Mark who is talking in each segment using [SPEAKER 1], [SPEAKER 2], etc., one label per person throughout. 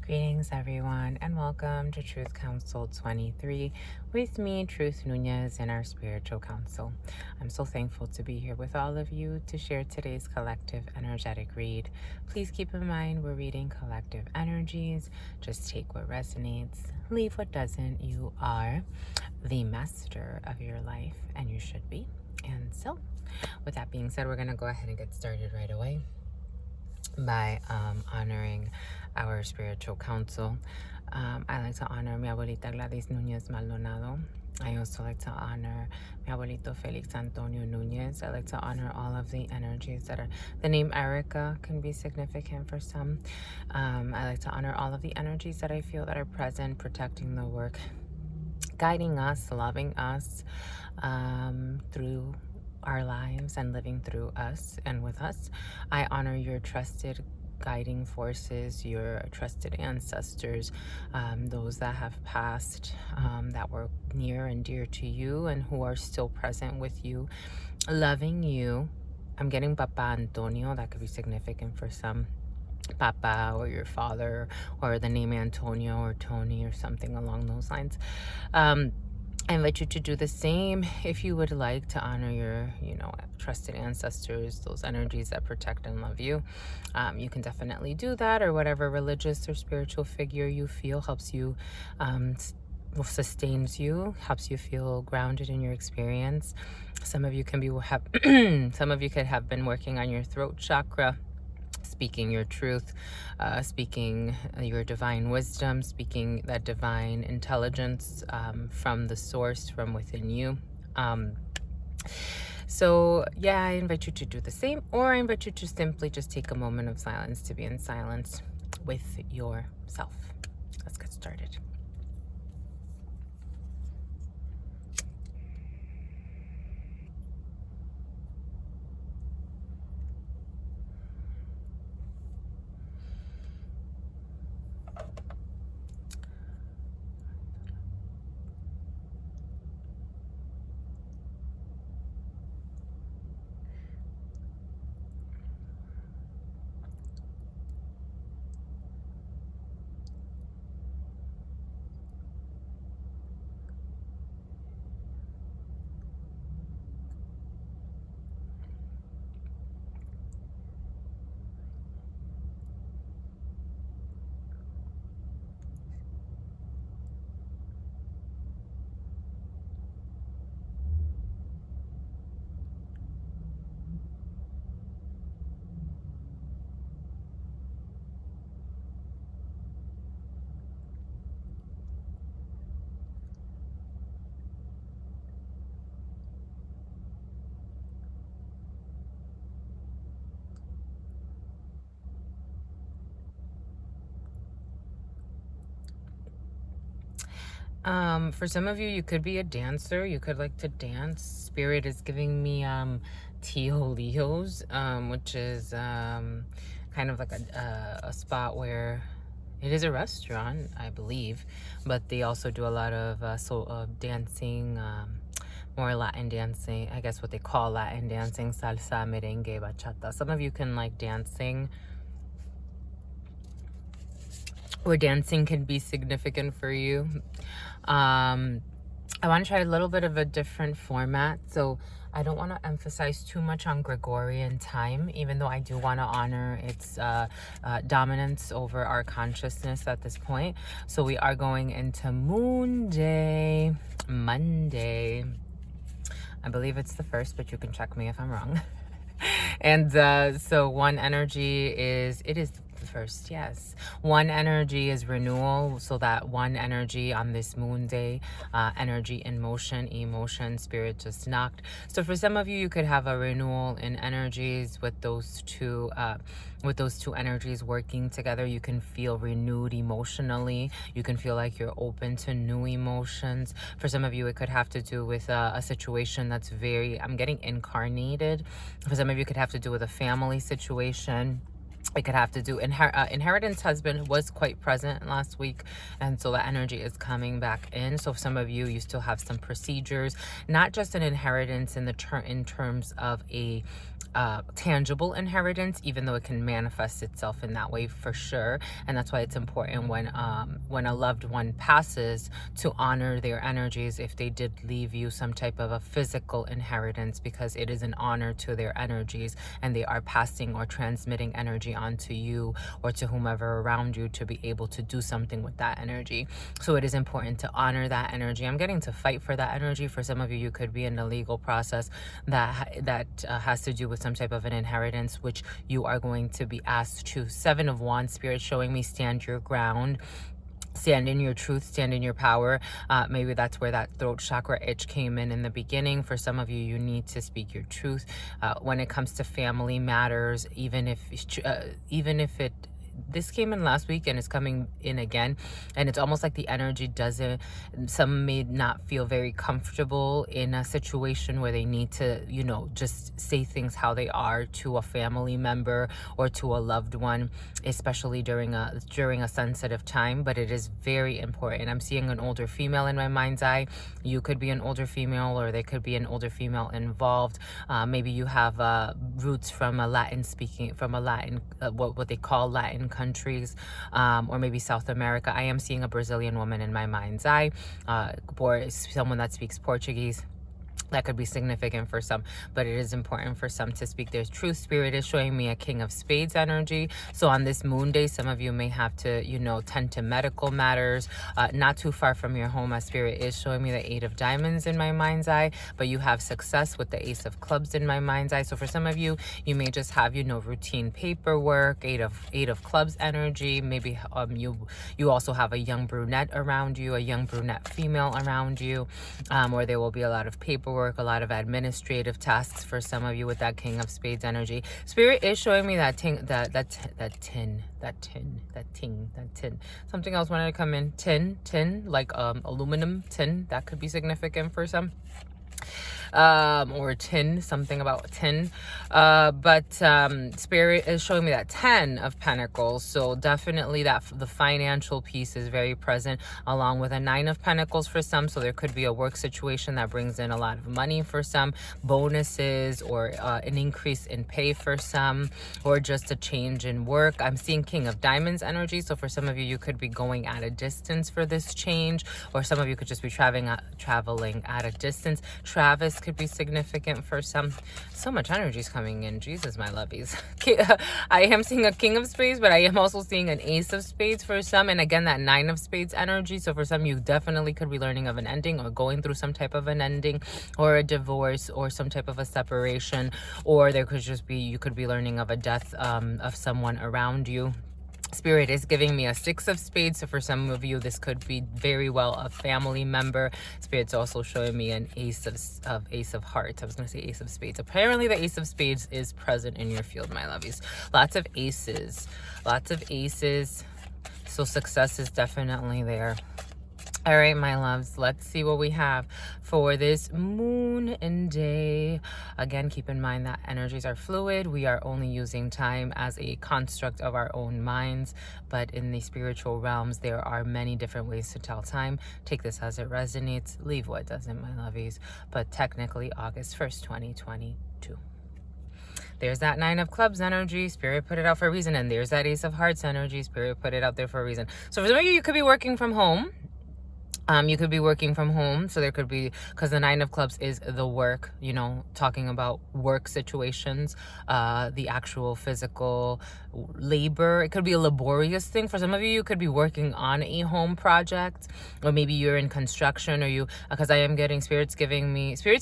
[SPEAKER 1] Greetings, everyone, and welcome to Truth Council 23 with me, Truth Nunez, and our spiritual council. I'm so thankful to be here with all of you to share today's collective energetic read. Please keep in mind we're reading collective energies. Just take what resonates, leave what doesn't. You are the master of your life, and you should be. And so, with that being said, we're going to go ahead and get started right away by honoring our spiritual council. I like to honor mi abuelita Gladys Nunez Maldonado. I also like to honor mi abuelito Felix Antonio Nunez. I like to honor all of the energies that are, the name Erica can be significant for some. I like to honor all of the energies that I feel that are present, protecting the work, guiding us, loving us through our lives and living through us and with us. I honor your trusted guiding forces, your trusted ancestors, those that have passed, that were near and dear to you and who are still present with you, loving you. I'm getting Papa Antonio. That could be significant for some. Papa or your father, or the name Antonio or Tony or something along those lines. I invite you to do the same if you would like to honor your, trusted ancestors, those energies that protect and love you. You can definitely do that, or whatever religious or spiritual figure you feel helps you, sustains you, helps you feel grounded in your experience. Some of you can some of you could have been working on your throat chakra, speaking your truth, speaking your divine wisdom, speaking that divine intelligence from the source, from within you. So yeah, I invite you to do the same, or I invite you to simply just take a moment of silence to be in silence with yourself. Let's get started. For some of you, you could be a dancer. You could like to dance. Spirit is giving me Tio Leo's, which is kind of like a spot where it is a restaurant, I believe, but they also do a lot of dancing, more Latin dancing, I guess what they call Latin dancing, salsa, merengue, bachata. Some of you can like dancing, or dancing can be significant for you. I want to try a little bit of a different format, so I don't want to emphasize too much on Gregorian time, even though I do want to honor its dominance over our consciousness at this point. So we are going into Moon Day, Monday. I believe it's the 1st, but you can check me if I'm wrong. And so one energy is, it is the 1st, yes. One energy is renewal, so that one energy on this moon day, energy in motion, emotion, spirit just knocked. So for some of you, you could have a renewal in energies with those two energies working together. You can feel renewed emotionally. You can feel like you're open to new emotions. For some of you, it could have to do with a situation that's very, I'm getting incarnated. For some of you, it could have to do with a family situation. It could have to do inheritance husband was quite present last week, and so that energy is coming back in. So some of you still have some procedures, not just an inheritance in terms of a tangible inheritance, even though it can manifest itself in that way for sure. And that's why it's important when a loved one passes to honor their energies if they did leave you some type of a physical inheritance, because it is an honor to their energies, and they are passing or transmitting energy onto you or to whomever around you to be able to do something with that energy. So it is important to honor that energy. I'm getting to fight for that energy. For some of you, you could be in the legal process that has to do with some type of an inheritance, which you are going to be asked to. 7 of Wands, Spirit showing me stand your ground. Stand in your truth, stand in your power. Maybe that's where that throat chakra itch came in the beginning. For some of you, you need to speak your truth when it comes to family matters, even if it this came in last week and it's coming in again, and it's almost like the energy doesn't, some may not feel very comfortable in a situation where they need to, just say things how they are to a family member or to a loved one, especially during a sensitive time. But it is very important. I'm seeing an older female in my mind's eye. You could be an older female, or there could be an older female involved. Maybe you have roots from what they call Latin countries, or maybe South America. I am seeing a Brazilian woman in my mind's eye, or someone that speaks Portuguese. That could be significant for some, but it is important for some to speak their truth. Spirit is showing me a King of Spades energy. So on this moon day, some of you may have to, tend to medical matters, not too far from your home, as Spirit is showing me the 8 of Diamonds in my mind's eye, but you have success with the Ace of Clubs in my mind's eye. So for some of you, you may just have, routine paperwork, 8 of Clubs energy. Maybe you also have a young brunette around you, a young brunette female around you, or there will be a lot of paperwork, a lot of administrative tasks for some of you with that King of Spades energy. Spirit is showing me that tin. Something else wanted to come in. Tin, like aluminum tin. That could be significant for some. Or tin, something about tin. But Spirit is showing me that 10 of Pentacles. So definitely that the financial piece is very present, along with a 9 of Pentacles for some. So there could be a work situation that brings in a lot of money for some, bonuses, or an increase in pay for some, or just a change in work. I'm seeing King of Diamonds energy. So for some of you, you could be going at a distance for this change, or some of you could just be traveling at a distance. Travis could be significant for some. So much energy is coming in. Jesus, my lovies. I am seeing a King of Spades, but I am also seeing an Ace of Spades for some. And again, that 9 of Spades energy. So for some, you definitely could be learning of an ending, or going through some type of an ending, or a divorce, or some type of a separation. Or there could just be, you could be learning of a death of someone around you. Spirit is giving me a 6 of Spades. So for some of you, this could be very well a family member. Spirit's also showing me an Ace of Hearts. I was going to say Ace of Spades. Apparently the Ace of Spades is present in your field, my lovies. Lots of aces. So success is definitely there. All right, my loves, let's see what we have for this moon and day. Again, keep in mind that energies are fluid. We are only using time as a construct of our own minds, but in the spiritual realms, there are many different ways to tell time. Take this as it resonates, leave what doesn't, my lovies. But technically, August 1st, 2022. There's that 9 of Clubs energy. Spirit put it out for a reason. And there's that Ace of Hearts energy. Spirit put it out there for a reason. So for some of you, you could be working from home. You could be working from home, so there could be, because the 9 of Clubs is the work, talking about work situations, the actual physical labor. It could be a laborious thing. For some of you, you could be working on a home project, or maybe you're in construction, or because I am getting Spirit seeing me. For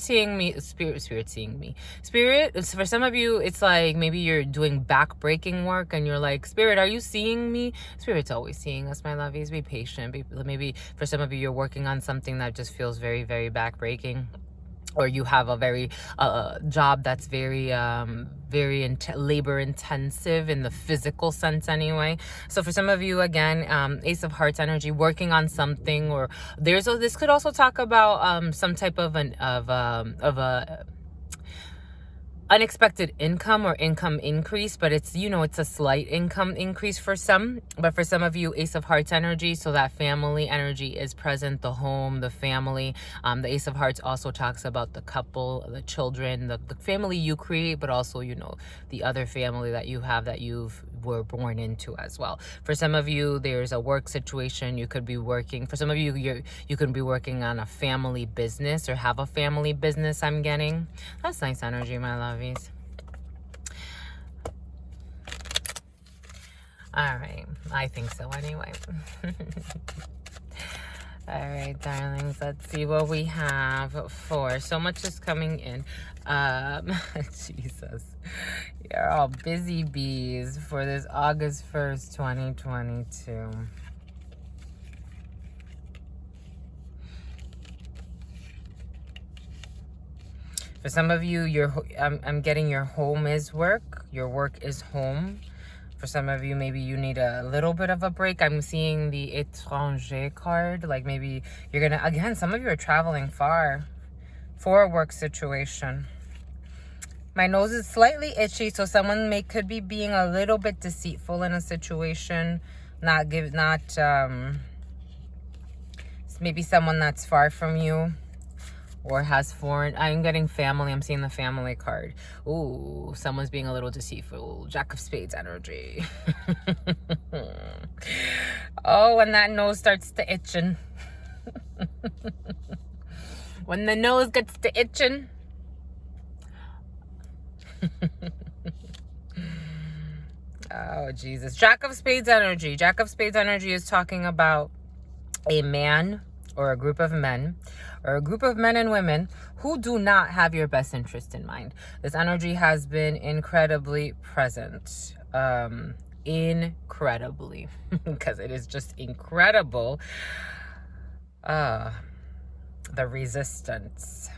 [SPEAKER 1] some of you, it's like maybe you're doing back-breaking work, and you're like, Spirit, are you seeing me? Spirit's always seeing us, my lovies. Be patient. Maybe for some of you, you're working on something that just feels very, very back-breaking, or you have a very job that's very labor intensive in the physical sense anyway. So for some of you, again, Ace of Hearts energy, working on something, or this could also talk about some type of unexpected income or income increase, but it's, it's a slight income increase for some. But for some of you, Ace of Hearts energy, so that family energy is present, the home, the family. The Ace of Hearts also talks about the couple, the children, the family you create, but also, the other family that you have that were born into as well. For some of you, there's a work situation. You could be working. For some of you, you can be working on a family business or have a family business, I'm getting. That's nice energy, my lovies. All right. I think so anyway. All right, darlings, let's see what we have for. So much is coming in. Jesus. You're all busy bees for this August 1st, 2022. For some of you, I'm getting your home is work. Your work is home. For some of you, maybe you need a little bit of a break. I'm seeing the étranger card. Like maybe you're going to, again, some of you are traveling far for a work situation. My nose is slightly itchy, so someone could be being a little bit deceitful in a situation. Maybe someone that's far from you. Or has foreign. I'm getting family. I'm seeing the family card. Ooh, someone's being a little deceitful. Jack of Spades energy. Oh, when that nose starts to itching. When the nose gets to itching. Oh, Jesus. Jack of Spades energy. Jack of Spades energy is talking about a man or a group of men or a group of men and women who do not have your best interest in mind. This energy has been incredibly present. Incredibly. Because it is just incredible. The resistance.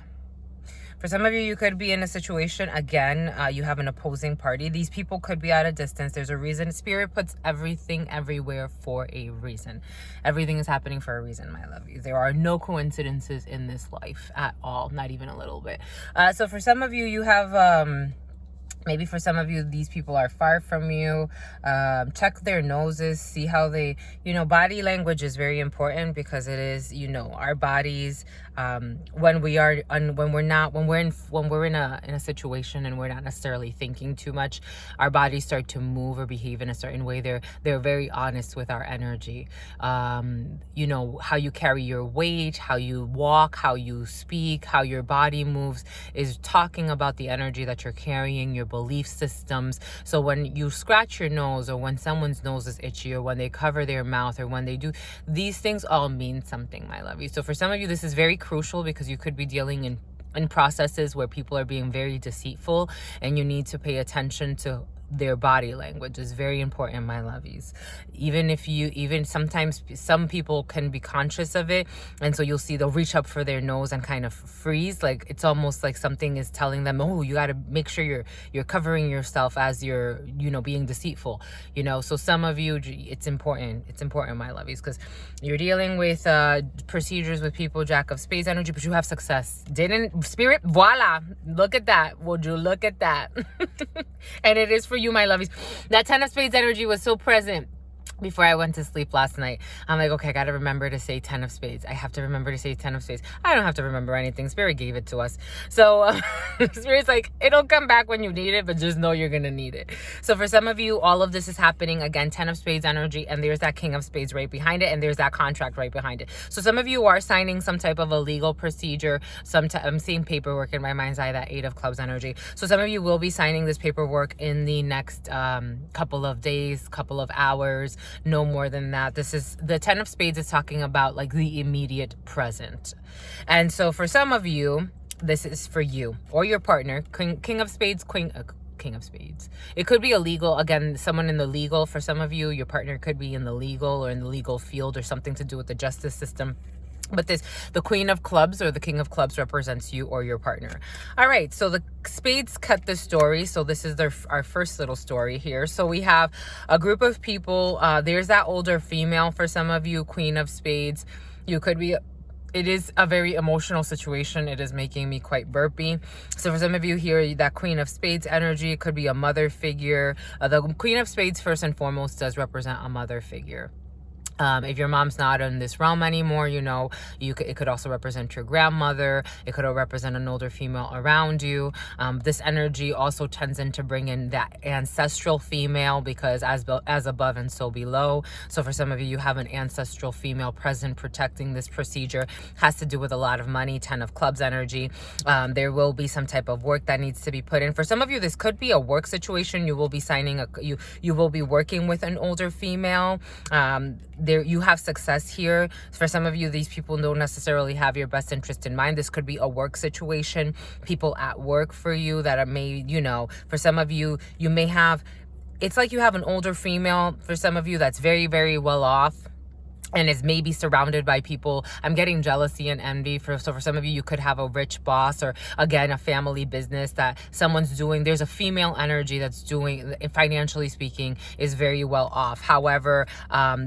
[SPEAKER 1] For some of you, you could be in a situation, again, you have an opposing party. These people could be at a distance. There's a reason. Spirit puts everything everywhere for a reason. Everything is happening for a reason, my lovies. There are no coincidences in this life at all, not even a little bit. So for some of you, you have... maybe for some of you, these people are far from you. Check their noses, see how they, body language is very important because it is, our bodies, when we're in a situation and we're not necessarily thinking too much, our bodies start to move or behave in a certain way. They're very honest with our energy. How you carry your weight, how you walk, how you speak, how your body moves is talking about the energy that you're carrying, your belief systems. So when you scratch your nose, or when someone's nose is itchy, or when they cover their mouth, or when they do, these things all mean something, my lovey. So for some of you, this is very crucial because you could be dealing in processes where people are being very deceitful, and you need to pay attention to their body language. Is very important, my lovies. Even sometimes some people can be conscious of it, and so you'll see they'll reach up for their nose and kind of freeze. Like it's almost like something is telling them, oh, you got to make sure you're covering yourself as you're being deceitful. So some of you, it's important, my lovies, because you're dealing with procedures with people, Jack of Spades energy, but you have success. Spirit, voila, look at that. Would you look at that? And it is for you, my lovies. That 10 of Spades energy was so present before I went to sleep last night. I'm like, okay, I got to remember to say 10 of Spades. I have to remember to say 10 of Spades. I don't have to remember anything. Spirit gave it to us. So Spirit's like, it'll come back when you need it, but just know you're going to need it. So for some of you, all of this is happening. Again, 10 of Spades energy, and there's that King of Spades right behind it, and there's that contract right behind it. So some of you are signing some type of a legal procedure. I'm seeing paperwork in my mind's eye, that 8 of Clubs energy. So some of you will be signing this paperwork in the next couple of days, couple of hours. No more than that. This is the 10 of Spades is talking about like the immediate present. And so for some of you, this is for you or your partner. King of Spades, King of Spades. It could be a legal, again, someone in the legal. For some of you, your partner could be in the legal or in the legal field or something to do with the justice system. But the Queen of Clubs or the King of Clubs represents you or your partner. All right, so the Spades cut the story. So this is our first little story here. So we have a group of people. There's that older female for some of you, Queen of Spades. You could be it is a very emotional situation. It is making me quite burpy. So for some of you here, that Queen of Spades energy could be a mother figure. The Queen of Spades, first and foremost, does represent a mother figure. If your mom's not in this realm anymore, you know, it could also represent your grandmother. It could represent an older female around you. This energy also tends to bring in that ancestral female, because as above and so below. So for some of you, you have an ancestral female present protecting this procedure. Has to do with a lot of money. 10 of Clubs energy. There will be some type of work that needs to be put in. For some of you, this could be a work situation. You will be signing you will be working with an older female. There you have success here. For some of you, these people don't necessarily have your best interest in mind. This could be a work situation, people at work for you that are made, you know, for some of you, you may have, it's like you have an older female for some of you that's very, very well off and is maybe surrounded by people. I'm getting jealousy and envy. So for some of you, you could have a rich boss, or again, a family business that someone's doing. There's a female energy that's doing, financially speaking, is very well off. However,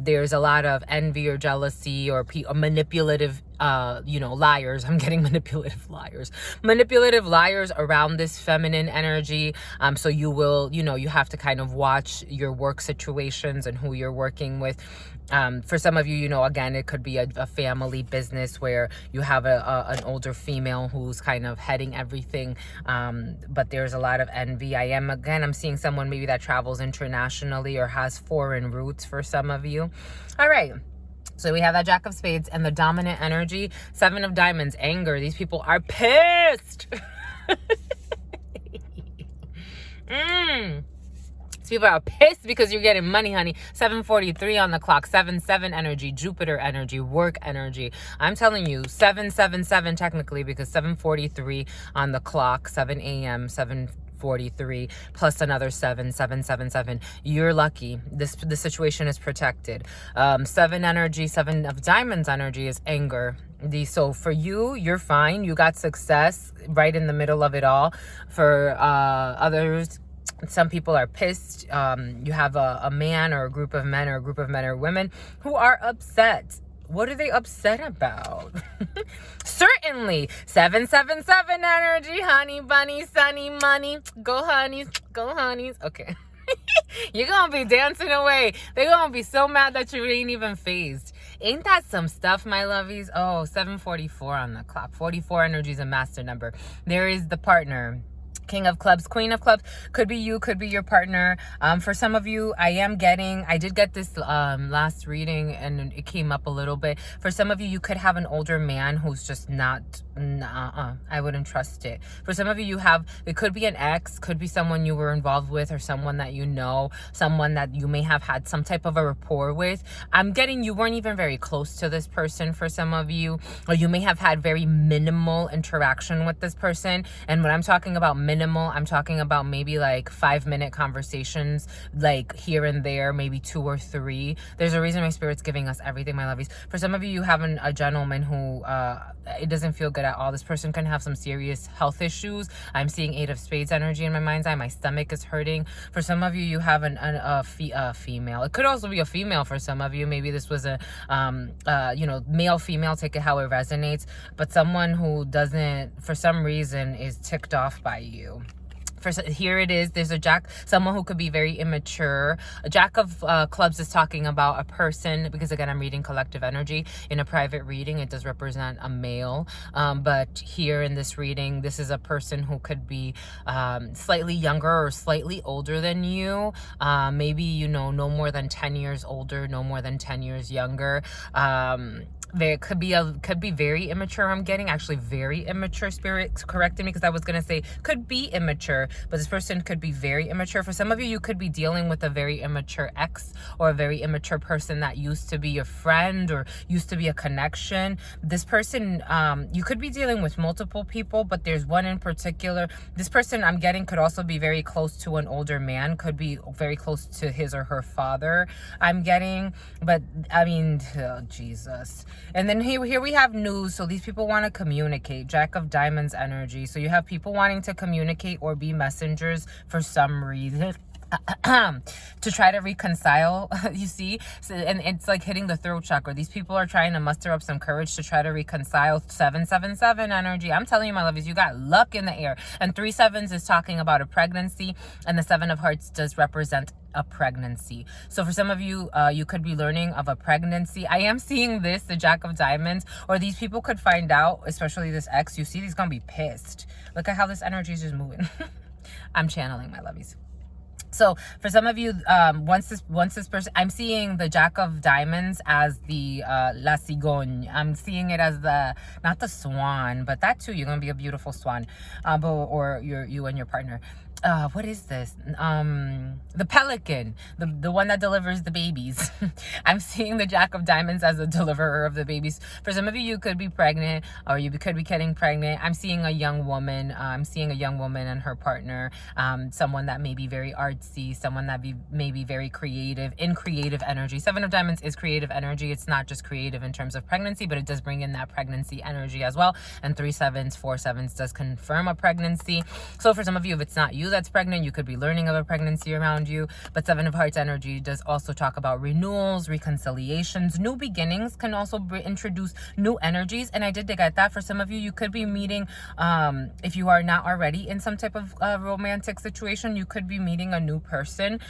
[SPEAKER 1] there's a lot of envy or jealousy or manipulative liars. I'm getting manipulative liars around this feminine energy. So you will, you have to kind of watch your work situations and who you're working with. For some of you, again, it could be a family business where you have an older female who's kind of heading everything. But there's a lot of envy. I'm seeing someone maybe that travels internationally or has foreign roots for some of you. All right. So we have that Jack of Spades and the dominant energy, 7 of Diamonds, anger. These people are pissed. These people are pissed because you're getting money, honey. 7:43 on the clock, 7/7 energy, Jupiter energy, work energy. I'm telling you, 7/7/7 technically, because 7:43 on the clock, 7 a.m., 7:43 plus another 7/7/7/7. You're lucky. The situation is protected. 7 energy, 7 of Diamonds energy is anger. So for you, you're fine. You got success right in the middle of it all. For others, some people are pissed. You have a man or a group of men or women who are upset. What are they upset about? Certainly. 7/7/7 energy, honey, bunny, sunny, money. Go honeys, go honeys. Okay. You're going to be dancing away. They're going to be so mad that you ain't even phased. Ain't that some stuff, my lovies? Oh, 7:44 on the clock. 44 energy is a master number. There is the partner. King of Clubs, Queen of Clubs, could be you, could be your partner. For some of you, I did get this last reading and it came up a little bit. For some of you, you could have an older man who's just not, I wouldn't trust it. For some of you, it could be an ex, could be someone you were involved with or someone that you know, someone that you may have had some type of a rapport with. I'm getting you weren't even very close to this person for some of you, or you may have had very minimal interaction with this person. And when I'm talking about minimal, I'm talking about maybe like 5-minute conversations, like here and there, maybe 2 or 3. There's a reason my spirit's giving us everything, my lovies. For some of you, you have a gentleman who it doesn't feel good at all. This person can have some serious health issues. I'm seeing 8 of Spades energy in my mind's eye. My stomach is hurting. For some of you, you have a female. It could also be a female for some of you. Maybe this was a male, female, take it how it resonates. But someone who doesn't, for some reason, is ticked off by you. Here it is. There's a Jack, someone who could be very immature. A Jack of Clubs is talking about a person, because again, I'm reading collective energy. In a private reading, it does represent a male. But here in this reading, this is a person who could be slightly younger or slightly older than you. Maybe, no more than 10 years older, no more than 10 years younger. There could be very immature. I'm getting actually very immature. Spirit corrected me, because I was going to say could be immature, but this person could be very immature. For some of you, you could be dealing with a very immature ex or a very immature person that used to be your friend or used to be a connection. This person, you could be dealing with multiple people, but there's one in particular. This person I'm getting could also be very close to an older man, could be very close to his or her father, I'm getting. But I mean, oh, Jesus. And then here we have news. So these people want to communicate. Jack of Diamonds energy. So you have people wanting to communicate or be messengers for some reason. to try to reconcile, you see. So, and it's like hitting the throat chakra. These people are trying to muster up some courage to try to reconcile. 777 energy, I'm telling you, my lovies, you got luck in the air. And 3 sevens is talking about a pregnancy, and the 7 of hearts does represent a pregnancy. So for some of you, you could be learning of a pregnancy. I am seeing this, the Jack of Diamonds, or these people could find out, especially this ex, you see, he's gonna be pissed. Look at how this energy is just moving. I'm channeling, my lovies. So for some of you, once this person, I'm seeing the Jack of Diamonds as the La Cigogne. I'm seeing it as the, not the swan, but that too, you're gonna be a beautiful swan, or you and your partner. What is this? The pelican, the one that delivers the babies. I'm seeing the Jack of Diamonds as a deliverer of the babies. For some of you, you could be pregnant, or you could be getting pregnant. I'm seeing a young woman. I'm seeing a young woman and her partner. Someone that may be very artsy, someone that may be very creative, in creative energy. 7 of Diamonds is creative energy. It's not just creative in terms of pregnancy, but it does bring in that pregnancy energy as well. And 3 sevens, 4 sevens does confirm a pregnancy. So for some of you, if it's not you that's pregnant, you could be learning of a pregnancy around you. But 7 of Hearts energy does also talk about renewals, reconciliations, new beginnings can also introduce new energies. And I did get that. For some of you, you could be meeting, if you are not already in some type of romantic situation, you could be meeting a new person.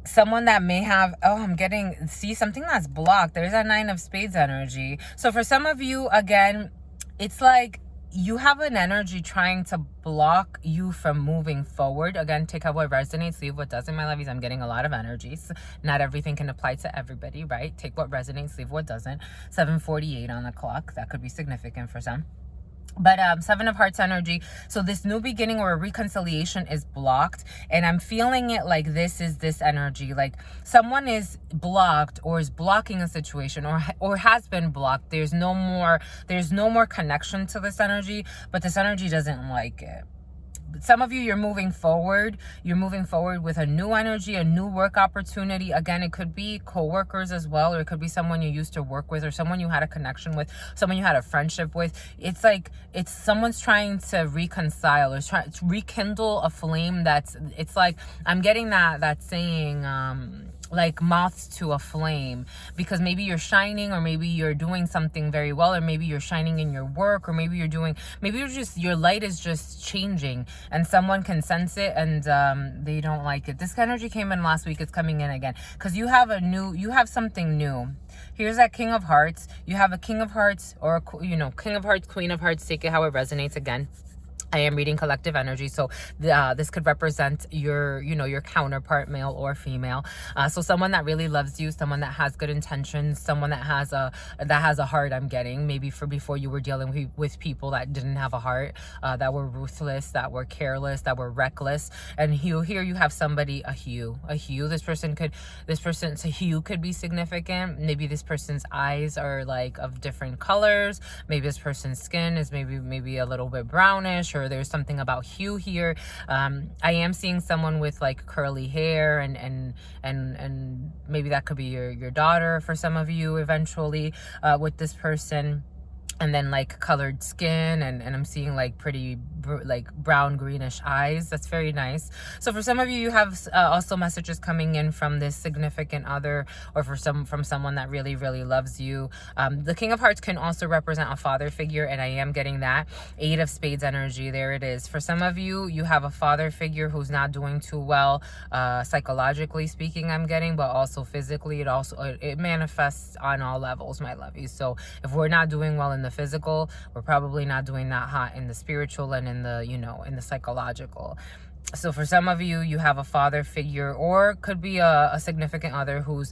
[SPEAKER 1] Someone that may have, I'm getting, see, something that's blocked. There's a 9 of Spades energy. So for some of you, again, it's like you have an energy trying to block you from moving forward. Again, take out what resonates, leave what doesn't, my lovies. I'm getting a lot of energies. Not everything can apply to everybody, right? Take what resonates, leave what doesn't. 7:48 on the clock. That could be significant for some. But 7 of Hearts energy, so this new beginning or a reconciliation is blocked, and I'm feeling it like this is this energy, like someone is blocked or is blocking a situation or has been blocked. There's no more connection to this energy, but this energy doesn't like it. Some of you, you're moving forward with a new energy, a new work opportunity. Again, it could be co-workers as well, or it could be someone you used to work with, or someone you had a connection with, someone you had a friendship with. It's like it's someone's trying to reconcile or try to rekindle a flame. It's like I'm getting that saying, like moths to a flame, because maybe you're shining, or maybe you're doing something very well, or maybe you're shining in your work, or maybe your light is just changing, and someone can sense it, and they don't like it. This energy came in last week. It's coming in again because you have something new. Here's that King of Hearts. You have a King of Hearts, or King of Hearts, Queen of Hearts. Take it how it resonates. Again, I am reading collective energy, so this could represent your counterpart, male or female. So someone that really loves you, someone that has good intentions, someone that has a heart. I'm getting maybe for before you were dealing with people that didn't have a heart, that were ruthless, that were careless, that were reckless. And here you have somebody, a hue. This person's hue could be significant. Maybe this person's eyes are like of different colors. Maybe this person's skin is maybe a little bit brownish, or there's something about hue here. I am seeing someone with like curly hair, and maybe that could be your daughter for some of you eventually, with this person. And then like colored skin, and I'm seeing like pretty like brown greenish eyes. That's very nice. So for some of you, you have also messages coming in from this significant other, or from someone that really, really loves you. The King of Hearts can also represent a father figure, and I am getting that 8 of Spades energy. There it is. For some of you, you have a father figure who's not doing too well, psychologically speaking, I'm getting, but also physically. It manifests on all levels, my lovies. So if we're not doing well in the physical, we're probably not doing that hot in the spiritual and in the psychological. So for some of you, you have a father figure, or could be a significant other who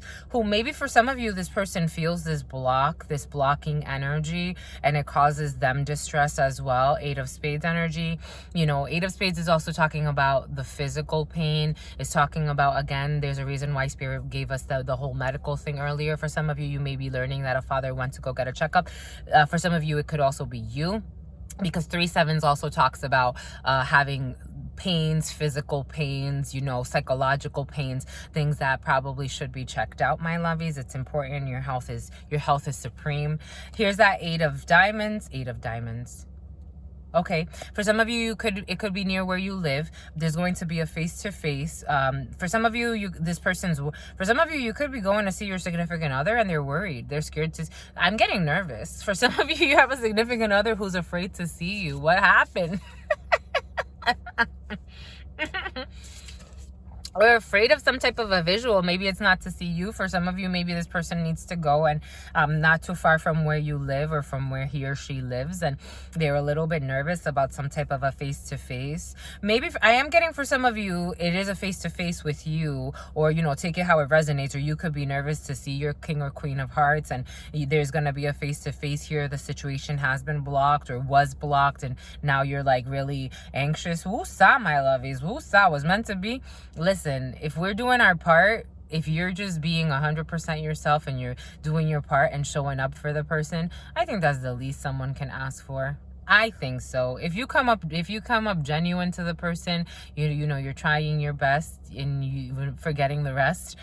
[SPEAKER 1] maybe for some of you, this person feels this blocking energy, and it causes them distress as well. 8 of Spades energy. 8 of Spades is also talking about the physical pain. It's talking about, again, there's a reason why Spirit gave us the whole medical thing earlier. For some of you, you may be learning that a father went to go get a checkup. For some of you, it could also be you, because 3 sevens also talks about having pains, physical pains, psychological pains, things that probably should be checked out, my lovies. It's important. Your health is supreme. Here's that 8 of Diamonds. Okay, for some of you, it could be near where you live. There's going to be a face-to-face. For some of you, for some of you, you could be going to see your significant other and they're worried. They're scared to. I'm getting nervous. For some of you, you have a significant other who's afraid to see you. What happened? Or afraid of some type of a visual. Maybe it's not to see you. For some of you, maybe this person needs to go and not too far from where you live or from where he or she lives, and they're a little bit nervous about some type of a face-to-face. Maybe I am getting, for some of you, it is a face-to-face with you, or take it how it resonates. Or you could be nervous to see your king or queen of hearts, and there's gonna be a face-to-face here. The situation has been blocked or was blocked, and now you're like really anxious. Woosah, my lovies. Woosah was meant to be. Listen, if we're doing our part, if you're just being 100% yourself and you're doing your part and showing up for the person, I think that's the least someone can ask for. I think so. If you come up genuine to the person, you're trying your best and you forgetting the rest.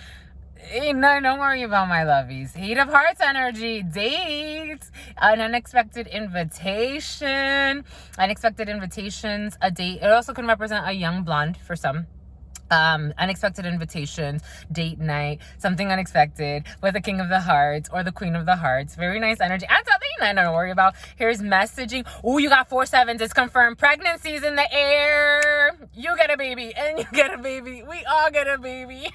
[SPEAKER 1] No, don't worry about my lovies. Eight of Hearts energy, dates, an unexpected invitation, unexpected invitations, a date. It also can represent a young blonde for some. Unexpected invitations, date night, something unexpected with the King of the Hearts or the Queen of the Hearts. Very nice energy. And something I don't worry about. Here's messaging. Oh, you got 4 sevens. It's confirmed. Pregnancies in the air. You get a baby and you get a baby. We all get a baby.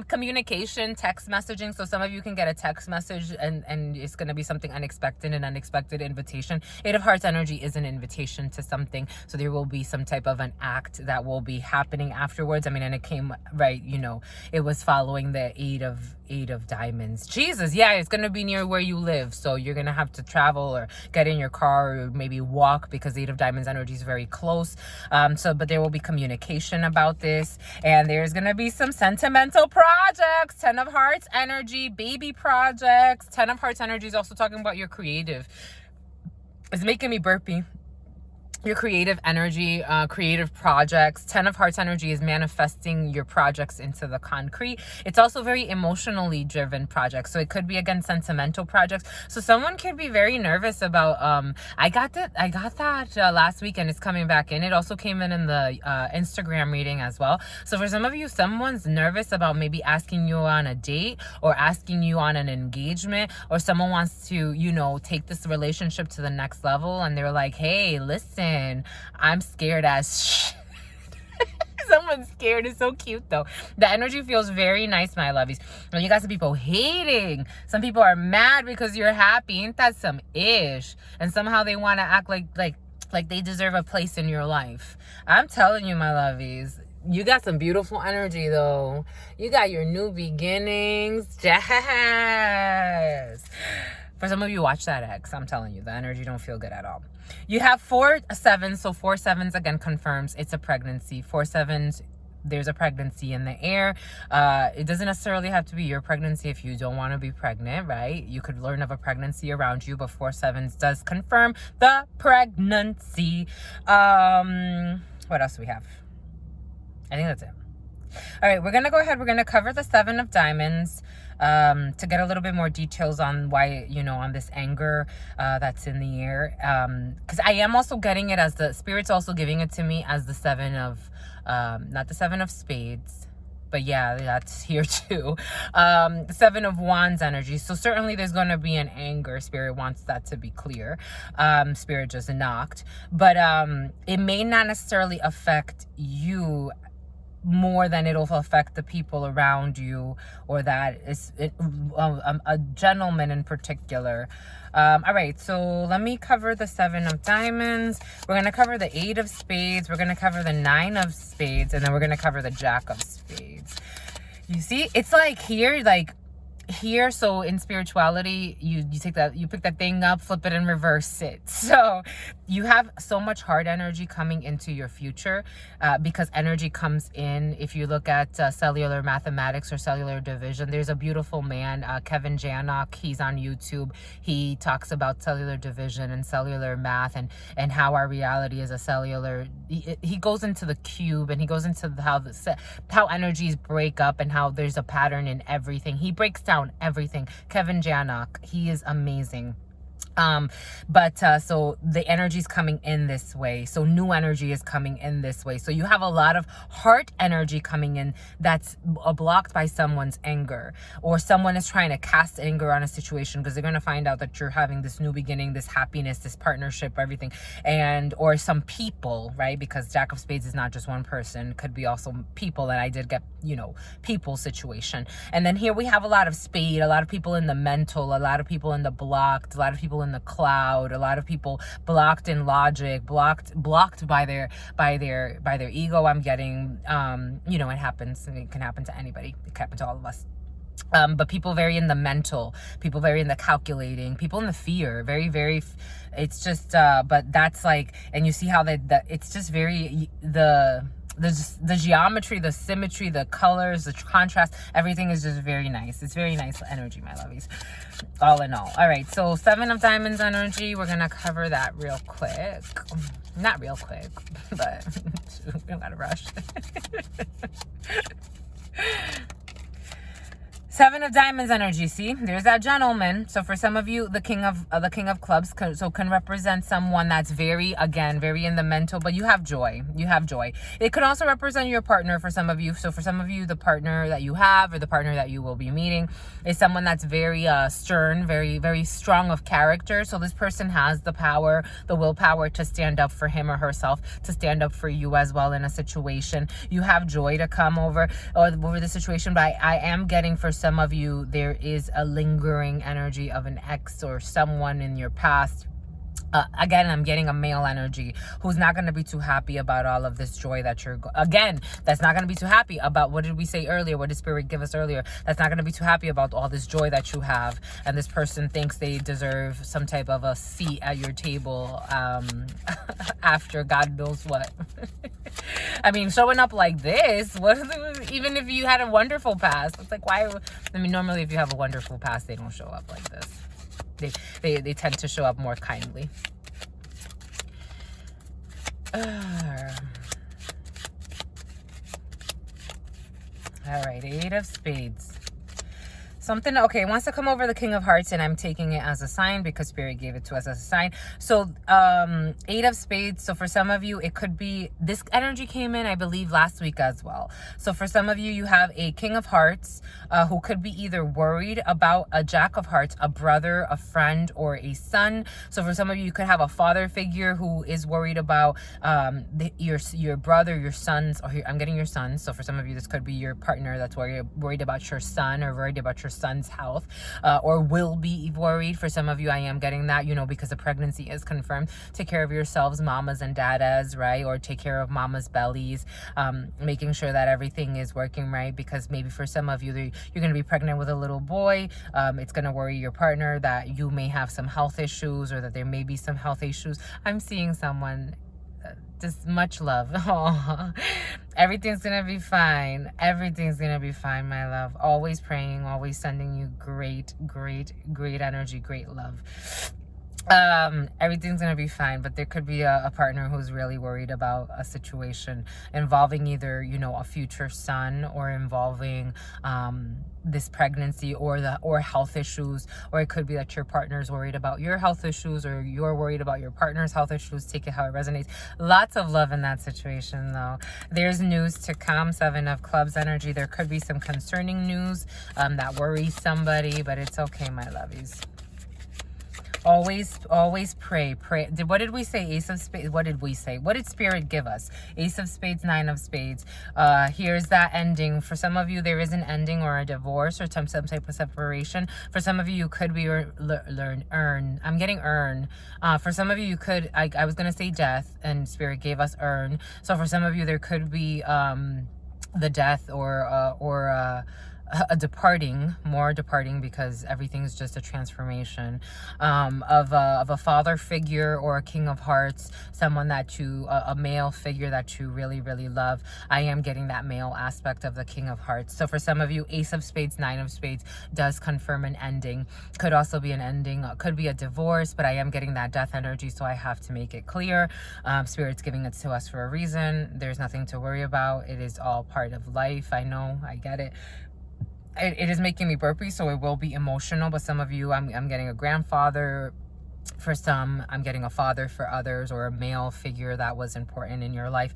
[SPEAKER 1] Communication, text messaging. So some of you can get a text message and it's going to be something unexpected, an unexpected invitation. Eight of Hearts energy is an invitation to something. So there will be some type of an act that will be happening afterwards. I mean, and it came right, it was following the eight of diamonds. Jesus, yeah, it's going to be near where you live. So you're going to have to travel or get in your car or maybe walk, because eight of diamonds energy is very close. But there will be communication about this, and there's going to be some sentimental projects. 10 of Hearts energy, baby projects. 10 of Hearts energy is also talking about your creative. It's making me burpy. Your creative energy, creative projects. 10 of Hearts energy is manifesting your projects into the concrete. It's also very emotionally driven projects. So it could be, again, sentimental projects. So someone could be very nervous about, I got that last week, and it's coming back in. It also came in the Instagram reading as well. So for some of you, someone's nervous about maybe asking you on a date or asking you on an engagement, or someone wants to, take this relationship to the next level, and they're like, hey, listen, I'm scared as shit. Someone's scared. Is so cute though. The energy feels very nice, my lovies. And you got some people hating. Some people are mad because you're happy. Ain't that some ish? And somehow they want to act like they deserve a place in your life. I'm telling you, my lovies, you got some beautiful energy though. You got your new beginnings. Yes. For some of you, watch that ex. I'm telling you, the energy don't feel good at all. You have 4 sevens. So 4 sevens, again, confirms it's a pregnancy. 4 sevens, there's a pregnancy in the air. It doesn't necessarily have to be your pregnancy if you don't want to be pregnant, right? You could learn of a pregnancy around you, but 4 sevens does confirm the pregnancy. What else do we have? I think that's it. All right, we're going to go ahead. We're going to cover the 7 of diamonds to get a little bit more details on why, on this anger that's in the air. Because I am also getting it as the Spirit's also giving it to me as the 7 of, not the 7 of spades, but yeah, that's here too. 7 of wands energy. So certainly there's going to be an anger. Spirit wants that to be clear. Spirit just knocked. But it may not necessarily affect you more than it'll affect the people around you, or that is a gentleman in particular. All right, so let me cover the 7 of diamonds. We're going to cover the 8 of spades. We're going to cover the 9 of spades, and then we're going to cover the Jack of spades. You see, it's like here, so in spirituality, you pick that thing up, flip it, and reverse it. So you have so much hard energy coming into your future, because energy comes in. If you look at cellular mathematics or cellular division, there's a beautiful man, Kevin Janock. He's on YouTube. He talks about cellular division and cellular math, and how our reality is a cellular. He goes into the cube, and he goes into how energies break up and how there's a pattern in everything. He breaks down everything. Kevin Janock, he is amazing. So the energy is coming in this way. So new energy is coming in this way. So you have a lot of heart energy coming in that's blocked by someone's anger, or someone is trying to cast anger on a situation because they're going to find out that you're having this new beginning, this happiness, this partnership, everything. And or some people, right? Because Jack of Spades is not just one person, could be also people. And I did get, people situation. And then here we have a lot of spade, a lot of people in the mental, a lot of people in the blocked, a lot of people in the cloud, a lot of people blocked in logic, blocked by their ego. I'm getting it happens. It can happen to anybody. It can happen to all of us. But people very in the mental, people very in the calculating, people in the fear, very, very, it's just, but that's like, and you see how it's just very, the geometry, the symmetry, the colors, the contrast, everything is just very nice. It's very nice energy, my lovies, all in all. All right, so 7 of Diamonds energy, we're gonna cover that real quick. Not real quick, but we don't gotta rush. 7 of Diamonds energy. See, there's that gentleman. So for some of you, the King of Clubs can represent someone that's very in the mental, but you have joy. You have joy. It could also represent your partner for some of you. So for some of you, the partner that you have or the partner that you will be meeting is someone that's very stern, very, very strong of character. So this person has the power, the willpower to stand up for him or herself, to stand up for you as well in a situation. You have joy to come over the situation, but I am getting for some of you, there is a lingering energy of an ex or someone in your past. Again, I'm getting a male energy who's not going to be too happy about all of this joy that that's not going to be too happy about, what did we say earlier? What did Spirit give us earlier? That's not going to be too happy about all this joy that you have. And this person thinks they deserve some type of a seat at your table after God knows what. I mean, showing up like this, even if you had a wonderful past, it's like, why? I mean, normally if you have a wonderful past, they don't show up like this. They tend to show up more kindly. All right, 8 of Spades. Something, okay, wants to come over the King of Hearts, and I'm taking it as a sign because Spirit gave it to us as a sign. So 8 of Spades. So for some of you, it could be, this energy came in, I believe, last week as well. So for some of you, you have a King of Hearts who could be either worried about a Jack of Hearts, a brother, a friend, or a son. So for some of you could have a father figure who is worried about your brother, your sons, or I'm getting your sons. So for some of you, this could be your partner that's worried about your son, or worried about your son's health, or will be worried. For some of you, I am getting that, because the pregnancy is confirmed. Take care of yourselves, mamas and dadas, right? Or take care of mama's bellies, making sure that everything is working right, because maybe for some of you, you're going to be pregnant with a little boy. It's going to worry your partner that you may have some health issues, or that there may be some health issues. I'm seeing someone, just much love. Oh, everything's gonna be fine. Everything's gonna be fine, my love. Always praying, always sending you great energy, great love. Everything's gonna be fine, but there could be a partner who's really worried about a situation involving either a future son, or involving this pregnancy, or health issues, or it could be that your partner's worried about your health issues, or you're worried about your partner's health issues. Take it how it resonates. Lots of love in that situation, though. There's news to come. 7 of Clubs energy. There could be some concerning news that worries somebody, but it's okay, my lovies. Always pray. What did we say? Ace of Spades. What did we say? What did Spirit give us? Ace of Spades, 9 of Spades. Here's that ending. For some of you, there is an ending or a divorce, or some type of separation. For some of you, you could be earn. I'm getting earn. For some of you, you could, I was going to say death, and Spirit gave us earn. So for some of you, there could be the death, or a departing, because everything's just a transformation of a father figure, or a King of Hearts, someone that a male figure that you really love. I am getting that male aspect of the King of Hearts. So for some of you, Ace of Spades, 9 of Spades does confirm an ending. Could also be an ending, could be a divorce, but I am getting that death energy, so I have to make it clear. Spirit's giving it to us for a reason. There's nothing to worry about. It is all part of life. I know, I get it. It is making me burpy, so it will be emotional. But some of you, I'm getting a grandfather, For some, I'm getting a father. For others, or a male figure that was important in your life.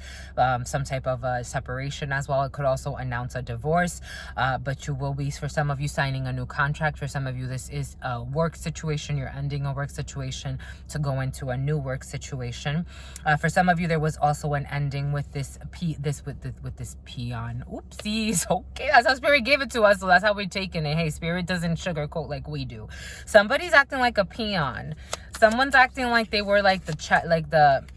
[SPEAKER 1] Some type of separation as well. It could also announce a divorce, but you will be, for some of you, signing a new contract. For some of you, this is a work situation. You're ending a work situation to go into a new work situation. For some of you, there was also an ending with this peon. Oopsies. Okay, that's how Spirit gave it to us, so that's how we're taking it. Hey, Spirit doesn't sugarcoat like we do. Somebody's acting like a peon. Someone's acting like they were like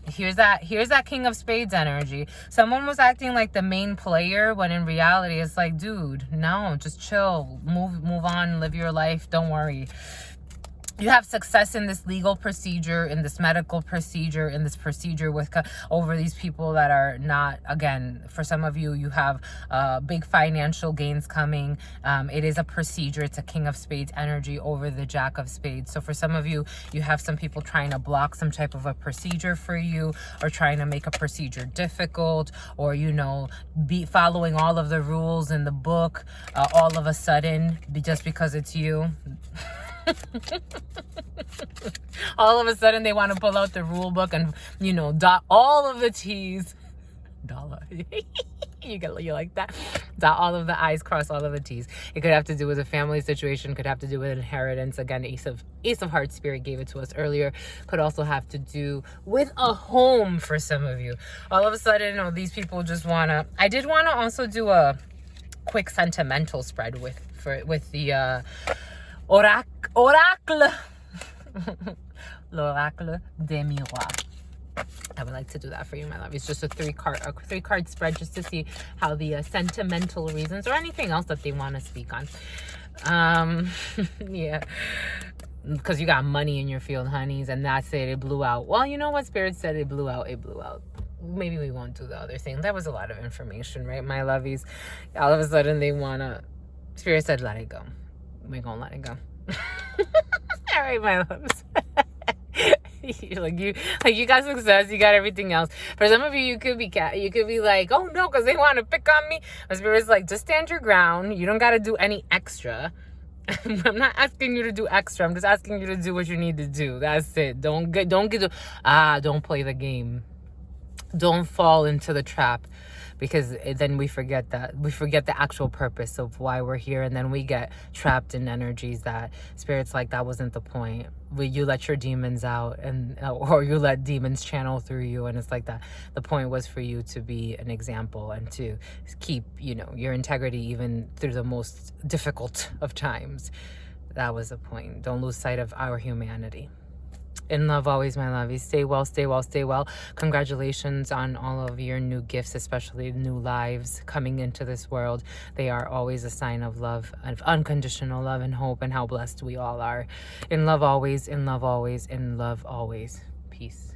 [SPEAKER 1] here's that King of Spades energy. Someone was acting like the main player, when in reality it's like, dude, no, just chill, move on, live your life, don't worry. You have success in this legal procedure, in this medical procedure, in this procedure with over these people that are not, again, for some of you, you have big financial gains coming. It is a procedure. It's a King of Spades energy over the Jack of Spades. So for some of you, you have some people trying to block some type of a procedure for you, or trying to make a procedure difficult, or, you know, be following all of the rules in the book all of a sudden, just because it's you. All of a sudden they want to pull out the rule book and, you know, dot all of the T's. Dollar. You like that? Dot all of the I's, cross all of the T's. It could have to do with a family situation, could have to do with inheritance. Again, Ace of Hearts, Spirit gave it to us earlier. Could also have to do with a home for some of you. All of a sudden, oh, these people just wanna. I did want to also do a quick sentimental spread with the Oracle. L'Oracle des Miroirs. I would like to do that for you, my love. It's just a three card spread, just to see how the sentimental reasons, or anything else that they want to speak on. Yeah, because you got money in your field, honeys, and that's it. It blew out. Well, you know what Spirit said? It blew out. It blew out. Maybe we won't do the other thing. That was a lot of information, right, my lovies? All of a sudden they wanna. Spirit said, let it go. We're gonna let it go. All right, my loves. you got success, you got everything else. For some of you, you could be like, oh no, because they want to pick on me. My Spirit's like, just stand your ground. You don't got to do any extra. I'm not asking you to do extra. I'm just asking you to do what you need to do. That's it. Don't play the game. Don't fall into the trap, because then we forget the actual purpose of why we're here, and then we get trapped in energies that Spirit's like, that wasn't the point. You let your demons out, or you let demons channel through you, and it's like that. The point was for you to be an example and to keep, you know, your integrity even through the most difficult of times. That was the point. Don't lose sight of our humanity. In love always, my lovies. Stay well, stay well, stay well. Congratulations on all of your new gifts, especially new lives coming into this world. They are always a sign of love, of unconditional love and hope, and how blessed we all are. In love always, in love always, in love always. Peace.